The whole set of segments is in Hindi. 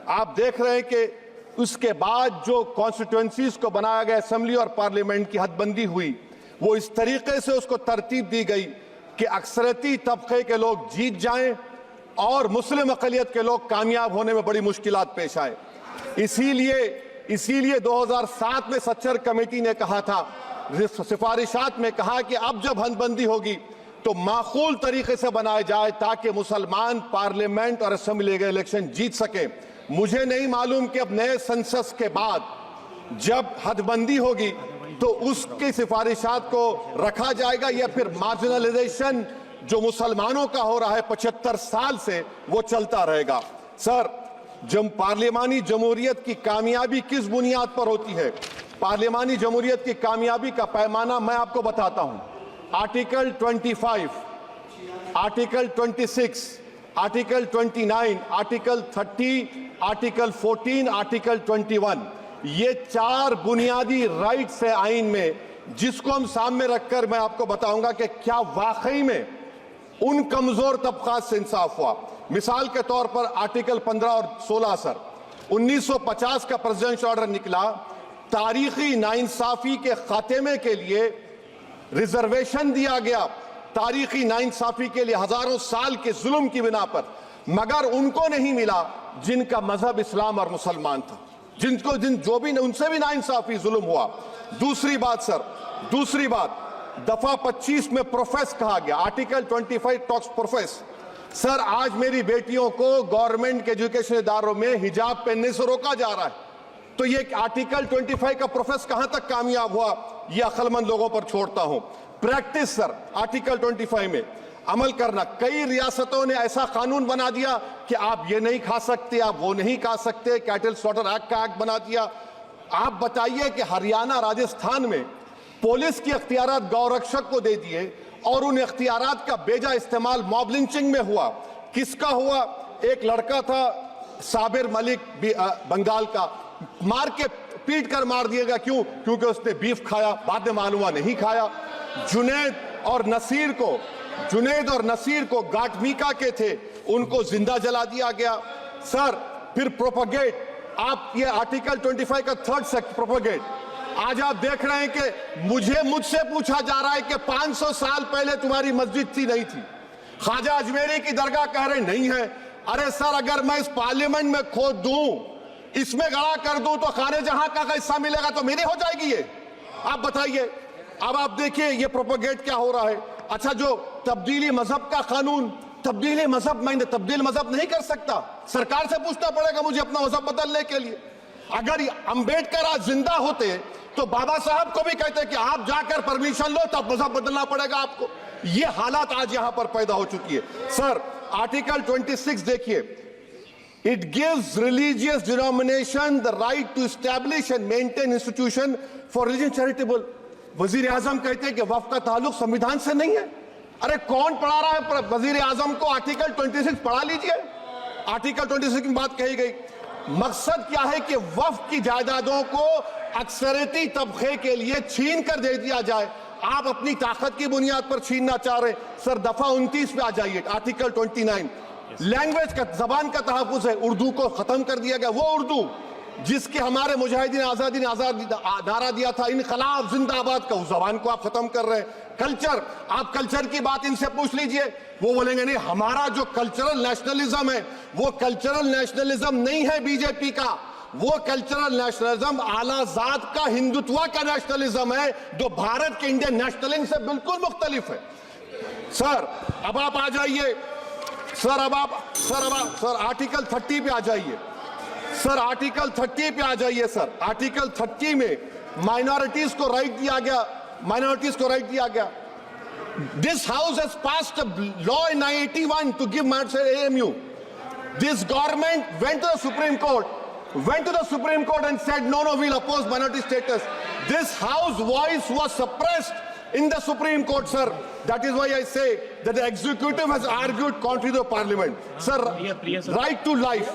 आप देख रहे हैं कि उसके बाद जो कॉन्स्टिट्यूएंसीज को बनाया गया, असेंबली और पार्लियामेंट की हदबंदी हुई, वो इस तरीके से उसको तरतीब दी गई कि अक्सरती तबके के लोग जीत जाएं और मुस्लिम अक़लियत के लोग कामयाब होने में बड़ी मुश्किलात पेश आए। इसीलिए 2007 में सच्चर कमेटी ने कहा था, सिफारिशात में कहा कि अब जब हदबंदी होगी तो माकूल तरीके से बनाया जाए ताकि मुसलमान पार्लियामेंट और असेंबली के इलेक्शन जीत सके। मुझे नहीं मालूम कि अब नए सेंसस के बाद जब हदबंदी होगी तो उसकी सिफारिशात को रखा जाएगा या फिर मार्जिनलाइजेशन जो मुसलमानों का हो रहा है 75 साल से वो चलता रहेगा। सर, जब पार्लियामानी जमहूरियत की कामयाबी किस बुनियाद पर होती है? पार्लियामानी जमहूरियत की कामयाबी का पैमाना मैं आपको बताता हूं। Article 25, article 26, article 29, article 30, article 14, article 21, ये 4 बुनियादी राइट्स है आइन में, जिसको हम सामने रखकर मैं आपको बताऊंगा कि क्या वाकई में उन कमजोर तबकात से इंसाफ हुआ। मिसाल के तौर पर आर्टिकल 15 और 16 सर, 1950 का प्रेसिडेंशियल ऑर्डर निकला, तारीखी नाइंसाफी के खात्मे के लिए रिजर्वेशन दिया गया, तारीखी नाइंसाफी के लिए हजारों साल के जुल्म की बिना पर, मगर उनको नहीं मिला जिनका मजहब इस्लाम और मुसलमान था, जो भी उनसे भी नाइंसाफी जुल्म हुआ। दूसरी बात सर, दूसरी बात, दफा 25 में प्रोफेस कहा गया, आर्टिकल 25 टॉक्स प्रोफेस। सर, आज मेरी बेटियों को गवर्नमेंट के एजुकेशन इदारों में हिजाब पहनने से रोका जा रहा है, तो ये आर्टिकल 25 का प्रोफेस कहां तक कामयाब हुआ, ये अक्लमंद लोगों पर छोड़ता हूं। प्रैक्टिस सर, आर्टिकल 25 में अमल करना। कई रियासतों ने ऐसा कानून बना दिया कि आप ये नहीं खा सकते, आप वो नहीं खा सकते, कैटल स्लॉटर एक्ट का एक्ट बना दिया। आप बताइए कि हरियाणा, राजस्थान में पुलिस की अख्तियारात गौरक्षक को दे दिए और उन अख्तियारात का बेजा इस्तेमाल मॉब लिंचिंग में हुआ। किसका हुआ? एक लड़का था साबिर मलिक बंगाल का, मार के पीट कर मार दिया गया। क्यों? क्योंकि उसने बीफ खाया, बाद में मालूम हुआ नहीं खाया। जुनैद और नसीर को गाटमीका के थे, उनको जिंदा जला दिया गया। सर, फिर प्रोपगेट, आप ये आर्टिकल 25 का 3rd सेक्शन प्रोपगेट, आज आप देख रहे हैं कि मुझसे पूछा जा रहा है कि 500 साल पहले तुम्हारी मस्जिद थी, नहीं थी। ख्वाजा अजमेरी की दरगाह कह रहे नहीं है। अरे सर, अगर मैं इस पार्लियामेंट में खोद दूं, इसमें गड़ा कर दूं, तो खाने जहां का हिस्सा मिलेगा तो मेरी हो जाएगी ये। आप बताइए। अब आप देखिए ये प्रोपगेट क्या हो रहा है। अच्छा, जो तब्दीली मजहब का कानून, तब्दीली मजहब, मैं तब्दील मजहब नहीं कर सकता, सरकार से पूछना पड़ेगा मुझे अपना मजहब बदलने के लिए। अगर अंबेडकर आज जिंदा होते तो बाबा साहब को भी कहते कि आप जाकर परमिशन लो, तब मजहब बदलना पड़ेगा आपको। ये हालात आज यहां पर पैदा हो चुकी है। सर, आर्टिकल 26 देखिए, it gives religious denomination the right to establish and maintain institution for religion charitable. वजीर आजम कहते हैं कि वक्फ का ताल्लुक संविधान से नहीं है। अरे कौन पढ़ा रहा है वजीर आजम को? आर्टिकल 26 पढ़ा लीजिए। आर्टिकल 26 की बात कही गई। मकसद क्या है कि वक्फ की जायदादों को अक्सरती तबके के लिए छीन कर दे दिया जाए। आप अपनी ताकत की बुनियाद पर छीनना चाह रहे। सर, दफा 29 पे आ जाइए, आर्टिकल 29। लैंग्वेज का, जबान का तहफ्फुज है, उर्दू को खत्म कर दिया गया। वो उर्दू जिसके हमारे मुजाहिदीन आजादी ने नारा दिया था, इनकलाब जिंदाबाद का, उस जबान को आप खत्म कर रहे हैं। कल्चर, आप कल्चर की बात इनसे पूछ लीजिए, वो बोलेंगे नहीं, हमारा जो कल्चरल नेशनलिज्म है वो कल्चरल नेशनलिज्म नहीं है बीजेपी का, वो कल्चरल नेशनलिज्म आला जात का, हिंदुत्व का नेशनलिज्म है, जो भारत के इंडियन नेशनलिज्म से बिल्कुल मुख्तलिफ है। सर, अब आप आ जाइए। सर, आर्टिकल 30 पे आ जाइए। सर, आर्टिकल 30 पे आ जाइए। सर, आर्टिकल 30 में माइनॉरिटीज को राइट दिया गया। This house has passed a law in 1981 to give AMU. This government went to the Supreme Court and said, no, we'll oppose minority status. This house voice was suppressed in the Supreme Court, sir. That is why I say that the executive has argued contrary to the parliament. Sir, right to life.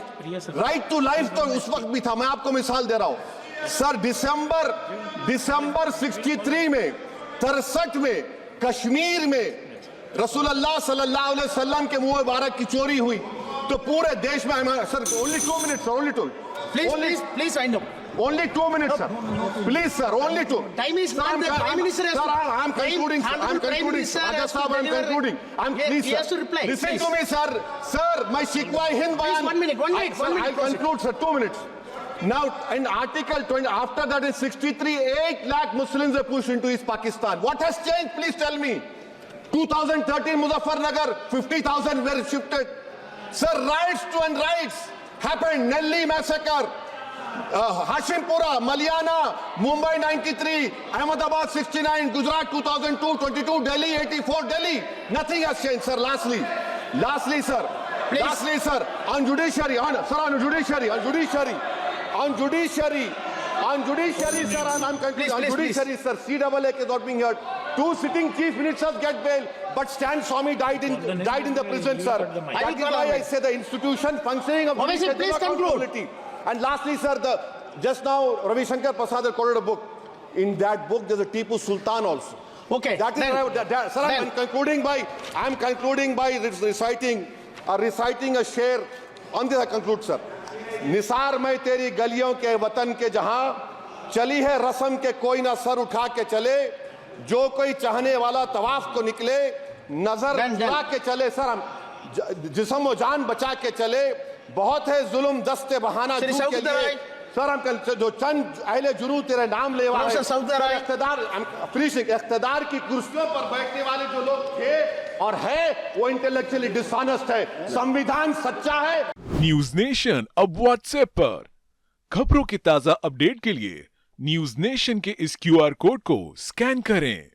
Right to life तो उस वक्त भी था। मैं आपको मिसाल दे रहा हूं। सर, दिसंबर 63 में, 63 में कश्मीर में रसूलुल्लाह सल्लल्लाहु अलैहि वसल्लम के मुंह मुबारक की चोरी हुई। तो पूरे देश में sir only 2 minutes, only 2, Please wind up. only 2 minutes, sir. Please, sir, only 2. Time is not there. Prime Minister has Sir, to- I'm concluding, sir. I'm Honorable Prime concluding. Minister has Agar to Sahab, I'm deliver- concluding. Please, He has sir. to reply. Listen Please. to me, sir. Sir, my Shikwa Hind Please, Bayan. 1 minute, 1 minute, Sir, 1 minute, I'll conclude, sir. 2 minutes. Now, in Article 20, after that in 63, 8 lakh Muslims are pushed into East Pakistan. What has changed? Please tell me. 2013 Muzaffarnagar, 50,000 were shifted. Sir, riots to and riots happened. Nelli massacre. Hashimpura, Maliana, Mumbai 93, Ahmedabad 69, Gujarat 2002, 22, Delhi 84, Delhi. Nothing has changed, sir. Lastly, sir. Please. Lastly, sir, on judiciary, on judiciary, sir, I'm concluding. Please, On please, judiciary, sir, CAA is not being heard. 2 sitting chief ministers get bail, but Stan Swamy died in the prison, sir. That is why I say the institution functioning of Obviously, judiciary please is not conclude. accountability. And lastly, sir, just now Ravi Shankar Prasad has quoted a book. In that book, there's a Tipu Sultan also. Okay. That is then- sir, I'm concluding by reciting a share. On this I conclude, sir. Nisar में तेरी गलियों के वतन के जहां चली है रस्म के कोई ना सर उठा के चले, जो कोई चाहने वाला तवाफ को निकले, नजर उठा के चले, सर हम जिस्म व जान बचा के चले, बहुत है जुल्म दस्ते बहाना श्री झूठ के सऊद राय। लिए, सर हम जो चंद अहले जुनू तेरे नाम लेवा है, प्रोफेसर सऊद राय। इख्तिदार की कुर्सियों पर बैठने वाले जो लोग थे और है वो इंटेलेक्चुअली डिसऑनेस्ट है। संविधान सच्चा है। न्यूज नेशन अब व्हाट्सएप पर खबरों की ताजा अपडेट के लिए न्यूज नेशन के इस QR कोड को स्कैन करें।